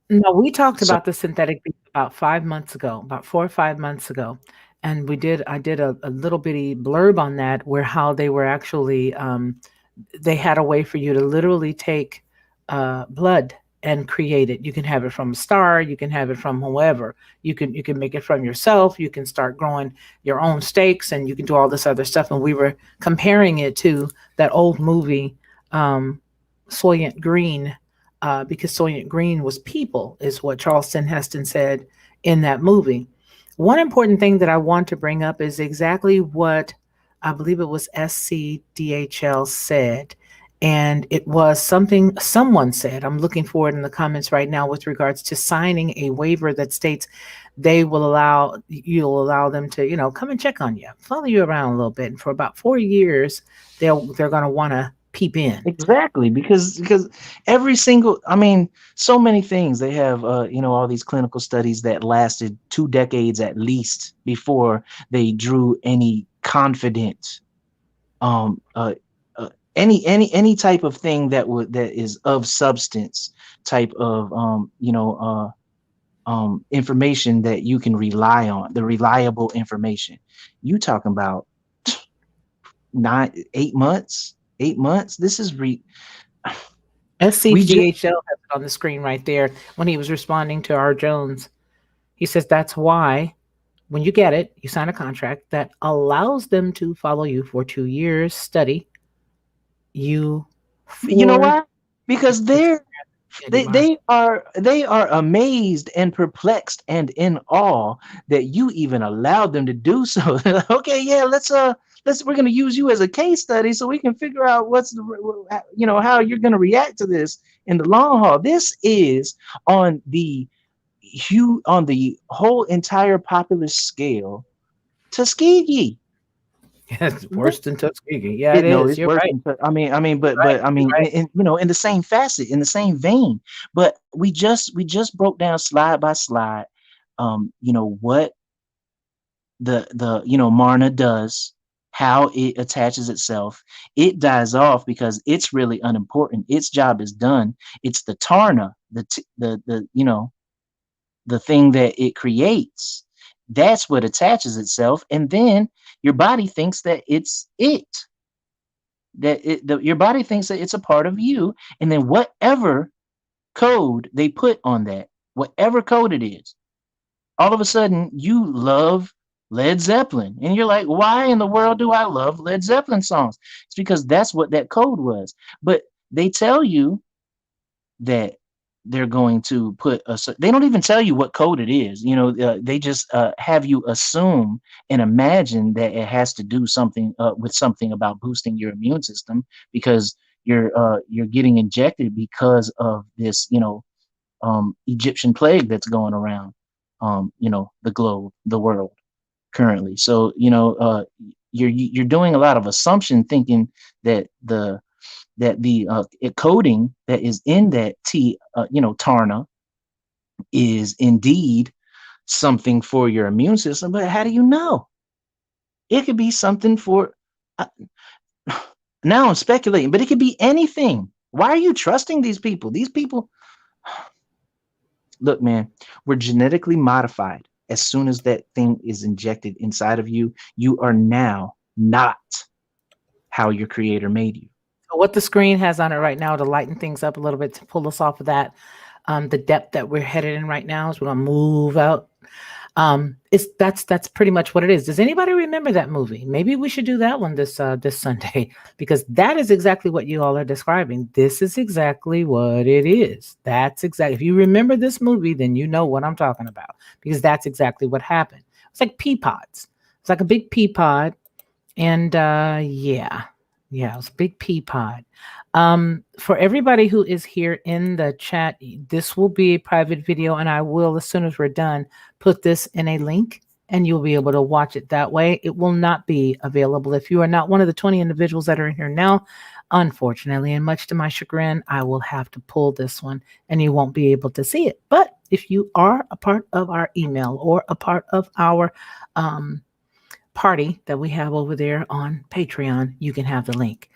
No, we talked So about the synthetic beef about 5 months ago, about 4 or 5 months ago, and I did a little bitty blurb on that where how they were actually, they had a way for you to literally take, blood and create it. You can have it from a star, you can have it from whoever. You can make it from yourself, you can start growing your own steaks, and you can do all this other stuff, and we were comparing it to that old movie, um, Soylent Green, because Soylent Green was people, is what Charleston Heston said in that movie. One important thing that I want to bring up is exactly what I believe it was SCDHL said, and it was something someone said. I'm looking for it in the comments right now with regards to signing a waiver that states you'll allow them to, come and check on you, follow you around a little bit, and for about 4 years, they're going to want to peep in. Exactly, because every single, I mean, so many things they have, all these clinical studies that lasted 2 decades at least before they drew any confident, um, uh, any type of thing that is of substance type of, information that you can rely on, the reliable information. You talking about 8 months, 8 months? This is we just SCDHL has it on the screen right there when he was responding to R. Jones. He says that's why when you get it, you sign a contract that allows them to follow you for 2 years, study you You know for why? Because experience anymore. they are amazed and perplexed and in awe that you even allowed them to do so. Okay, yeah, let's we're gonna use you as a case study so we can figure out how you're gonna react to this in the long haul. This is on the on the whole entire popular scale, Tuskegee. It's worse than Tuskegee. Yeah, it It no, is. it's You're worse right. than I mean, You're right. but I You're mean, right. in the same facet, in the same vein. But we just broke down slide by slide, what the Marna does, how it attaches itself. It dies off because it's really unimportant. Its job is done. It's the Tarna, the thing that it creates. That's what attaches itself, and then your body thinks that it's it your body thinks that it's a part of you, and then whatever code they put on that, whatever code it is, all of a sudden you love Led Zeppelin, and you're like, why in the world do I love Led Zeppelin songs? It's because that's what that code was. But they tell you that they're going to put they don't even tell you what code it is. They just have you assume and imagine that it has to do something with something about boosting your immune system, because you're getting injected because of this Egyptian plague that's going around the globe, the world currently. So you're doing a lot of assumption, thinking that the coding that is in that Tarna is indeed something for your immune system. But how do you know? It could be something for. Uh, Now I'm speculating, but it could be anything. Why are you trusting these people? These people, look, man, we're genetically modified. As soon as that thing is injected inside of you, you are now not how your creator made you. So what the screen has on it right now to lighten things up a little bit to pull us off of that, the depth that we're headed in right now is we're gonna move out. It's that's pretty much what it is. Does anybody remember that movie? Maybe we should do that one this Sunday because that is exactly what you all are describing. This is exactly what it is. That's exactly, if you remember this movie, then you know what I'm talking about because that's exactly what happened. It's like pea pods. It's like a big pea pod, and yeah, it was a big pea pod. For everybody who is here in the chat, this will be a private video, and I will, as soon as we're done, put this in a link and you'll be able to watch it that way. It will not be available if you are not one of the 20 individuals that are in here now. Unfortunately, and much to my chagrin, I will have to pull this one and you won't be able to see it. But if you are a part of our email or a part of our party that we have over there on Patreon, you can have the link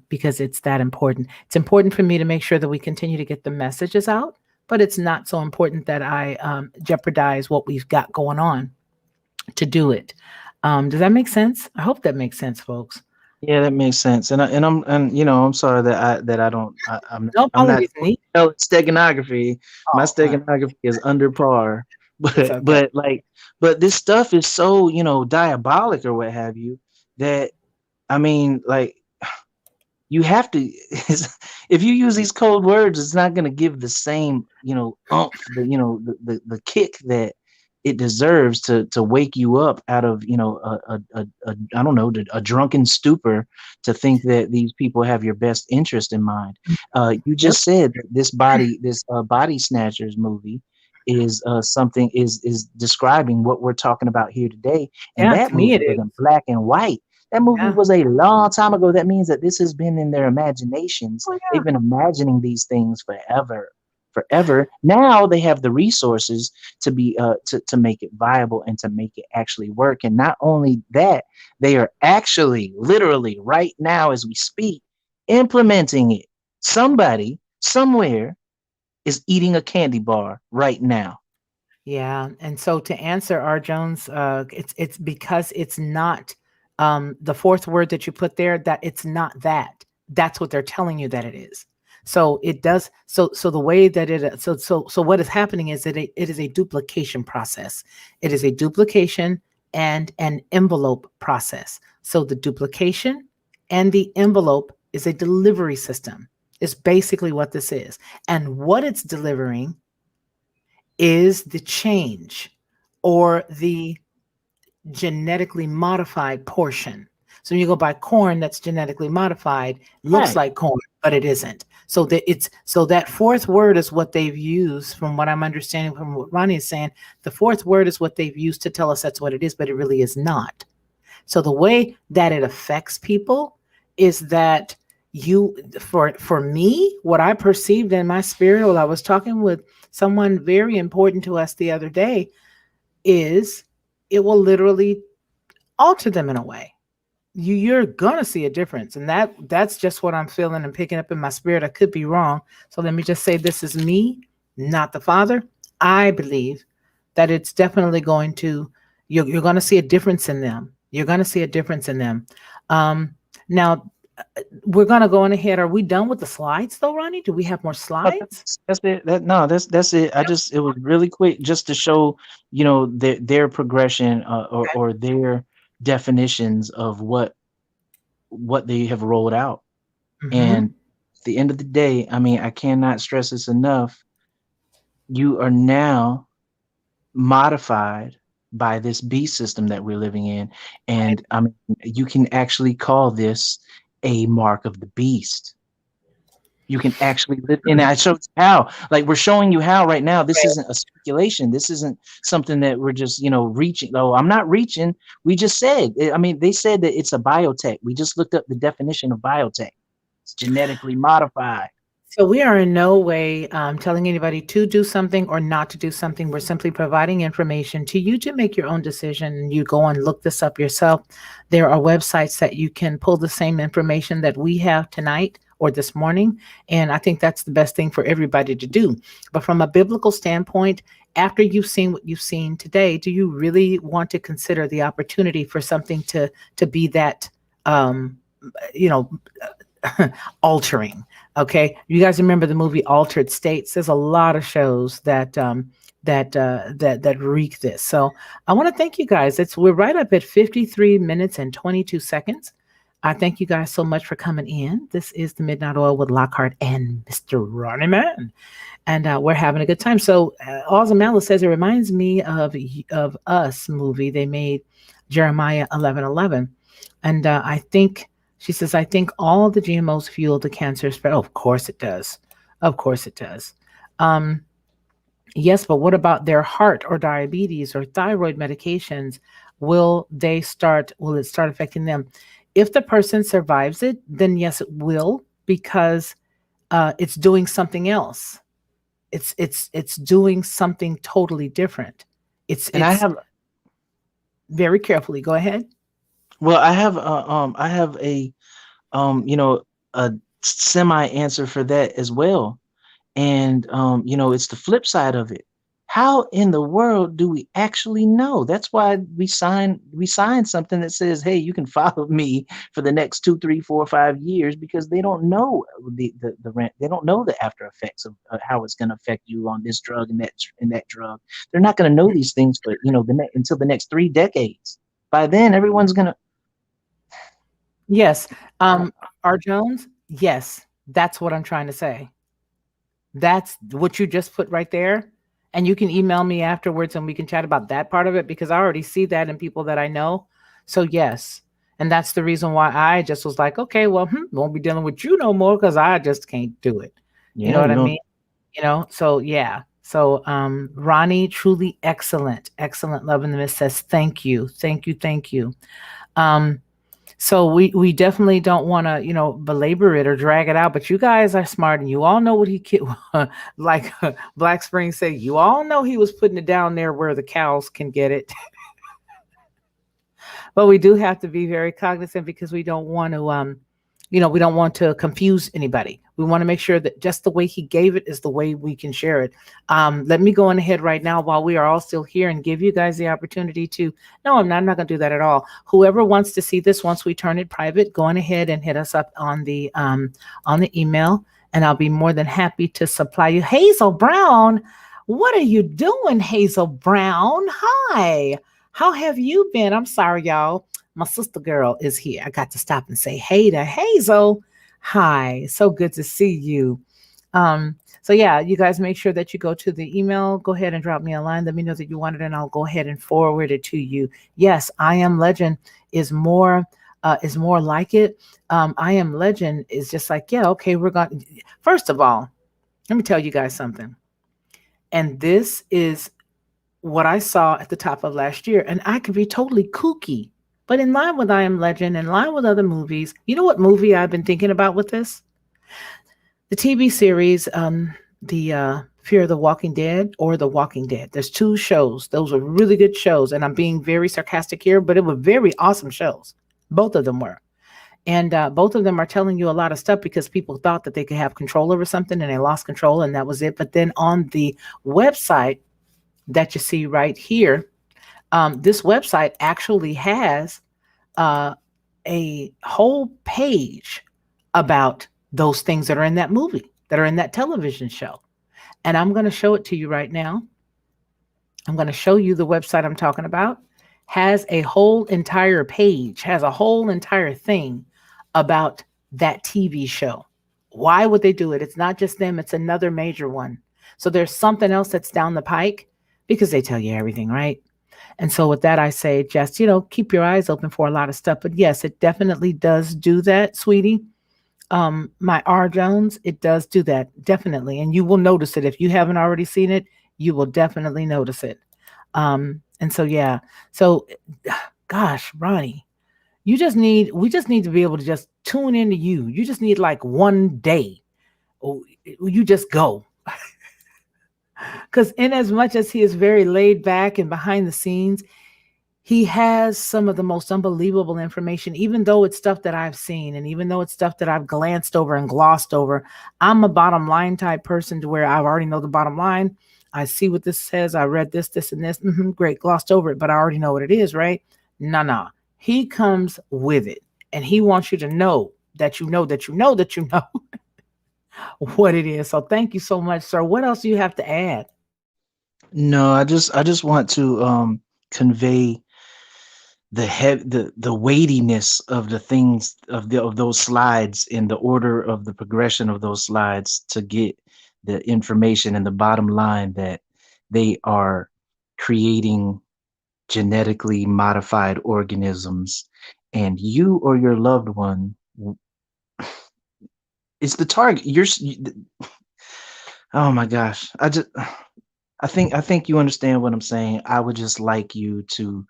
because it's that important. It's important for me to make sure that we continue to get the messages out, but it's not so important that I jeopardize what we've got going on to do it. Does that make sense? I hope that makes sense, folks. Yeah, that makes sense. I'm sorry that I don't No I'm not apologies, Neat. steganography. My Oh, steganography is under par. it's But okay. this stuff is so, diabolic or what have you, that I mean, like, you have to if you use these cold words, it's not going to give the same, oomph, the kick that it deserves to wake you up out of, a I don't know, a drunken stupor, to think that these people have your best interest in mind. You Yep. just said that this body snatchers movie is something is describing what we're talking about here today, and Yeah, that to me movie it was in is. black and white. That movie Yeah. was a long time ago. That means that this has been in their imaginations. Oh They've yeah. been imagining these things forever, forever. Now they have the resources to be to make it viable and to make it actually work. And not only that, they are actually literally right now as we speak implementing it. Somebody somewhere is eating a candy bar right now. Yeah, and so to answer R. Jones, it's because it's not the fourth word that you put there. That it's not that. That's what they're telling you that it is. So it does. So the way that so what is happening is that it is a duplication process. It is a duplication and an envelope process. So the duplication and the envelope is a delivery system. Is basically what this is, and what it's delivering is the change or the genetically modified portion. So when you go buy corn that's genetically modified, looks Right. like corn, but it isn't. So that it's so that fourth word is what they've used, from what I'm understanding from what Ronnie is saying. The fourth word is what they've used to tell us that's what it is, but it really is not. So the way that it affects people is that you for me, what I perceived in my spirit while I was talking with someone very important to us the other day is it will literally alter them in a way. You're gonna see a difference, and that's just what I'm feeling and picking up in my spirit. I could be wrong, so let me just say this is me, not the Father. I believe that it's definitely going to you're going to see a difference in them. You're going to see a difference in them. Now we're going to go on ahead. Are we done with the slides though, Ronnie? Do we have more Oh, slides? that's it. No, that's it. I just, it was really quick just to show, their progression, or their definitions of what they have rolled out. Mm-hmm. And at the end of the day, I mean, I cannot stress this enough. You are now modified by this beast system that we're living in. Right. And I mean, you can actually call this a mark of the beast. You can actually live, and I showed you how. Like, we're showing you how right now. This isn't a speculation. This isn't something that we're just, reaching. Oh, I'm not reaching. We just said. I mean, they said that it's a biotech. We just looked up the definition of biotech. It's genetically modified. So we are in no way telling anybody to do something or not to do something. We're simply providing information to you to make your own decision. You go and look this up yourself. There are websites that you can pull the same information that we have tonight or this morning. And I think that's the best thing for everybody to do. But from a biblical standpoint, after you've seen what you've seen today, do you really want to consider the opportunity for something to be that um, you know altering? Okay, you guys remember the movie Altered States? There's a lot of shows that reek this. So I want to thank you guys. We're right up at 53 minutes and 22 seconds. I thank you guys so much for coming in. This is the Midnight Oil with Lockhart and Mr. Ronnie Man, and we're having a good time. So Ozamala says it reminds me of Us movie they made, Jeremiah 11:11, and I think she says I think all the GMOs fuel the cancer spread. Oh, of course it does. Of course it does. Um, yes, but what about their heart or diabetes or thyroid medications? Will it start affecting them? If the person survives it, then yes, it will, because it's doing something else. It's doing something totally different. And I It's have, very carefully. Go ahead. well, I have a semi answer for that as well. And it's the flip side of it. How in the world do we actually know? That's why we sign something that says, hey, you can follow me for the next 2, 3, 4, 5 years, because they don't know the rent. They don't know the after effects of how it's going to affect you on this drug and that drug. They're not going to know these things for until the next 3 decades. By then, everyone's gonna. Yes. R. Jones. Yes, that's what I'm trying to say. That's what you just put right there. And you can email me afterwards and we can chat about that part of it because I already see that in people that I know. So, yes. And that's the reason why I just was like, okay, well, won't be dealing with you no more because I just can't do it. You know Yeah, what you I mean? don't. So yeah. So Ronnie, truly excellent, excellent. Love in the Mist says thank you, thank you, thank you. Um, so we definitely don't want to belabor it or drag it out. But you guys are smart, and you all know what like Black Spring said. You all know he was putting it down there where the cows can get it. But we do have to be very cognizant because we don't want to we don't want to confuse anybody. We want to make sure that just the way he gave it is the way we can share it. Let me go on ahead right now while we are all still here and give you guys the opportunity to. No, I'm not going to do that at all. Whoever wants to see this once we turn it private, go on ahead and hit us up on the email, and I'll be more than happy to supply you. Hazel Brown, what are you doing, Hazel Brown? Hi. How have you been? I'm sorry, y'all. My sister girl is here. I got to stop and say hey to Hazel. Hi, so good to see you. So yeah, you guys make sure that you go to the email. Go ahead and drop me a line. Let me know that you want it, and I'll go ahead and forward it to you. Yes, I Am Legend is more like it. I Am Legend is just like, yeah, okay, we're going. First of all, let me tell you guys something. And this is what I saw at the top of last year, and I could be totally kooky, but in line with I Am Legend, in line with other movies. You know what movie I've been thinking about with this? The TV series, the Fear of the Walking Dead or The Walking Dead. There's two shows. Those are really good shows, and I'm being very sarcastic here, but it were very awesome shows. Both of them were. And both of them are telling you a lot of stuff because people thought that they could have control over something and they lost control and that was it. But then on the website that you see right here, this website actually has uh, a whole page about those things that are in that movie, that are in that television show. And I'm going to show it to you right now. I'm going to show you the website I'm talking about. Has a whole entire page, has a whole entire thing about that TV show. Why would they do it? It's not just them, it's another major one. So there's something else that's down the pike because they tell you everything, right? And so with that, I say just, keep your eyes open for a lot of stuff. But yes, it definitely does do that, sweetie. My R Jones, it does do that, definitely. And you will notice it. If you haven't already seen it, you will definitely notice it. And so, yeah. So, gosh, Ronnie, we just need to be able to just tune into you. You just need like one day. Oh, you just go. Because in as much as he is very laid back and behind the scenes, he has some of the most unbelievable information, even though it's stuff that I've seen and even though it's stuff that I've glanced over and glossed over. I'm a bottom line type person to where I already know the bottom line. I see what this says. I read this, and this. Great, glossed over it, but I already know what it is, right? Nah. He comes with it, and he wants you to know that you know that you know that you know what it is. So thank you so much, sir. What else do you have to add? No, I just want to convey the weightiness of the things of those slides in the order of the progression of those slides to get the information and the bottom line that they are creating genetically modified organisms, and you or your loved one is the target. Oh my gosh, I think you understand what I'm saying. I would just like you to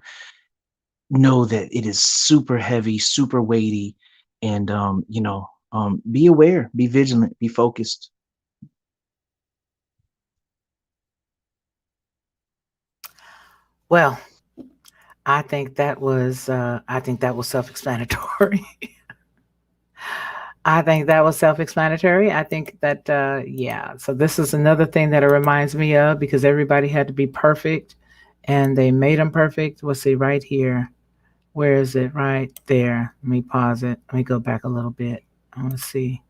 know that it is super heavy, super weighty, and be aware, be vigilant, be focused. Well, I think that was self-explanatory. I think that was self-explanatory. I think that yeah. So this is another thing that it reminds me of because everybody had to be perfect and they made them perfect. Let's see right here. Where is it? Right there. Let me pause it. Let me go back a little bit. I want to see.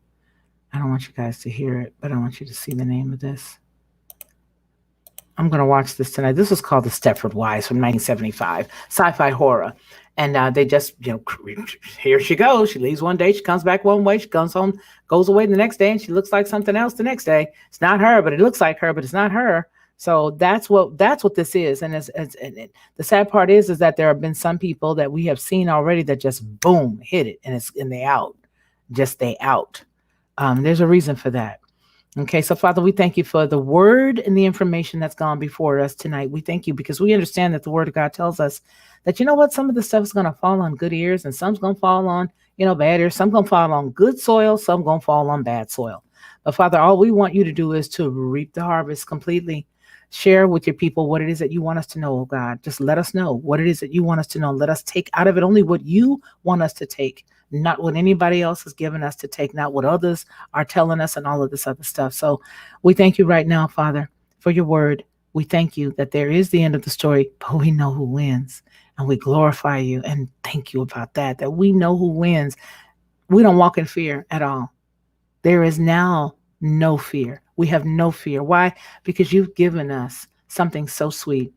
I don't want you guys to hear it, but I want you to see the name of this. I'm going to watch this tonight. This was called The Stepford Wives from 1975, sci-fi horror. And they just, here she goes. She leaves one day. She comes back one way. She comes home, goes away the next day, and she looks like something else the next day. It's not her, but it looks like her, but it's not her. So that's what this is. The sad part is that there have been some people that we have seen already that just boom hit it, and they out, just they out. There's a reason for that. Okay, so Father, we thank you for the word and the information that's gone before us tonight. We thank you because we understand that the word of God tells us that, you know what, some of the stuff is going to fall on good ears and some's going to fall on, bad ears. Some going to fall on good soil, some going to fall on bad soil. But Father, all we want you to do is to reap the harvest completely. Share with your people what it is that you want us to know, oh God. Just let us know what it is that you want us to know. Let us take out of it only what you want us to take, not what anybody else has given us to take, not what others are telling us and all of this other stuff. So we thank you right now, Father, for your word. We thank you that there is the end of the story, but we know who wins. And we glorify you and thank you about that we know who wins. We don't walk in fear at all. There is now no fear. We have no fear. Why? Because you've given us something so sweet,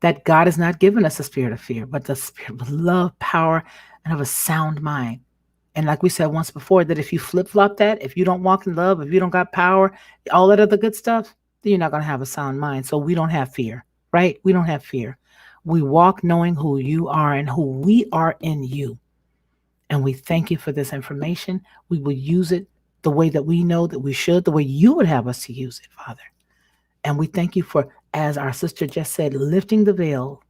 that God has not given us a spirit of fear, but the spirit of love, power, and of a sound mind. And like we said once before, that if you flip-flop that, if you don't walk in love, if you don't got power, all that other good stuff, then you're not going to have a sound mind. So we don't have fear, right? We don't have fear. We walk knowing who you are and who we are in you. And we thank you for this information. We will use it the way that we know that we should, the way you would have us to use it, Father. And we thank you for, as our sister just said, lifting the veil,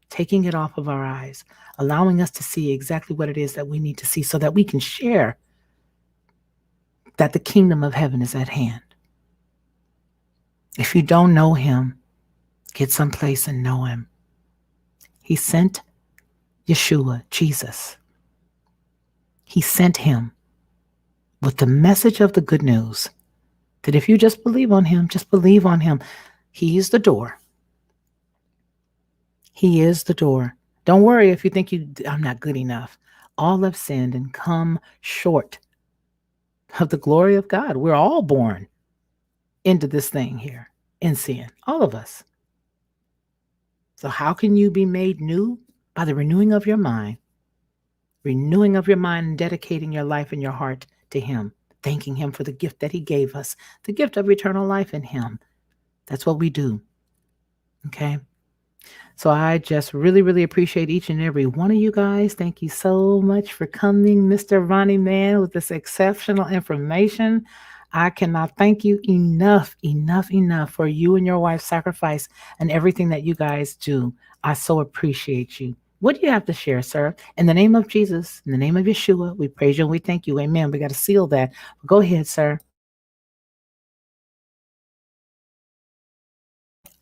taking it off of our eyes, allowing us to see exactly what it is that we need to see so that we can share that the kingdom of heaven is at hand. If you don't know him, get someplace and know him. He sent Yeshua, Jesus. He sent him with the message of the good news that if you just believe on him, He is the door. He is the door. Don't worry if you think I'm not good enough. All have sinned and come short of the glory of God. We're all born into this thing here in sin, all of us. So how can you be made new? By the renewing of your mind. Renewing of your mind and dedicating your life and your heart to him. Thanking him for the gift that he gave us. The gift of eternal life in him. That's what we do. Okay? So I just really, really appreciate each and every one of you guys. Thank you so much for coming, Mr. Ronnie Man, with this exceptional information. I cannot thank you enough for you and your wife's sacrifice and everything that you guys do. I so appreciate you. What do you have to share, sir? In the name of Jesus, in the name of Yeshua, we praise you and we thank you. Amen. We got to seal that. Go ahead, sir.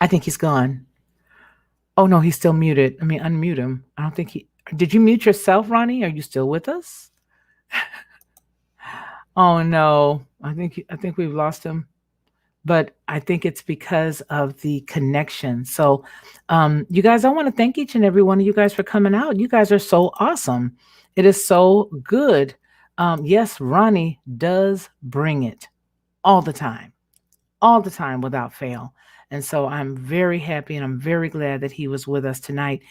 I think he's gone. Oh, no, he's still muted. I mean, unmute him. I don't think did you mute yourself, Ronnie? Are you still with us? Oh, no, I think we've lost him. But I think it's because of the connection. So you guys, I want to thank each and every one of you guys for coming out. You guys are so awesome. It is so good. Yes, Ronnie does bring it all the time without fail. And so I'm very happy and I'm very glad that he was with us tonight.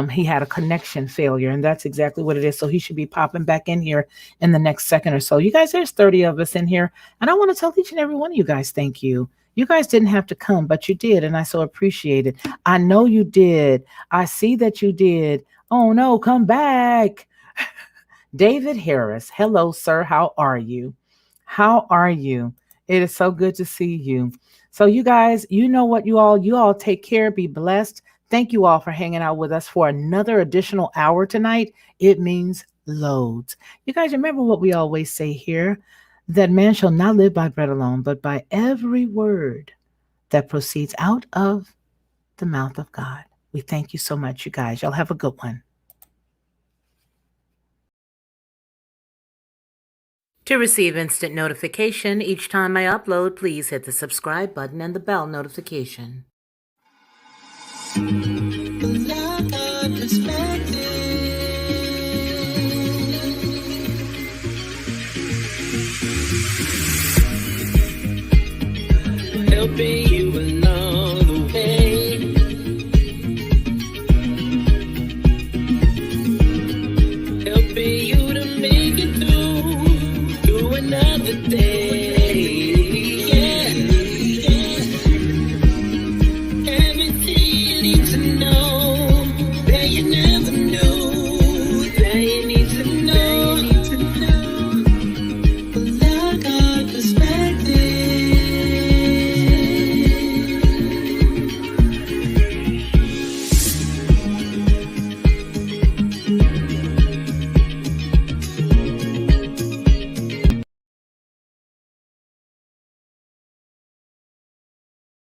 He had a connection failure, and that's exactly what it is. So he should be popping back in here in the next second or so. You guys, there's 30 of us in here, and I want to tell each and every one of you guys, thank you. You guys didn't have to come, but you did, and I so appreciate it. I know you did. I see that you did. Oh, no, come back. David Harris. Hello, sir. How are you? How are you? It is so good to see you. So you guys, you know what, you all take care, be blessed. Thank you all for hanging out with us for another additional hour tonight. It means loads. You guys remember what we always say here, that man shall not live by bread alone, but by every word that proceeds out of the mouth of God. We thank you so much, you guys. Y'all have a good one. To receive instant notification each time I upload, please hit the subscribe button and the bell notification. Helping you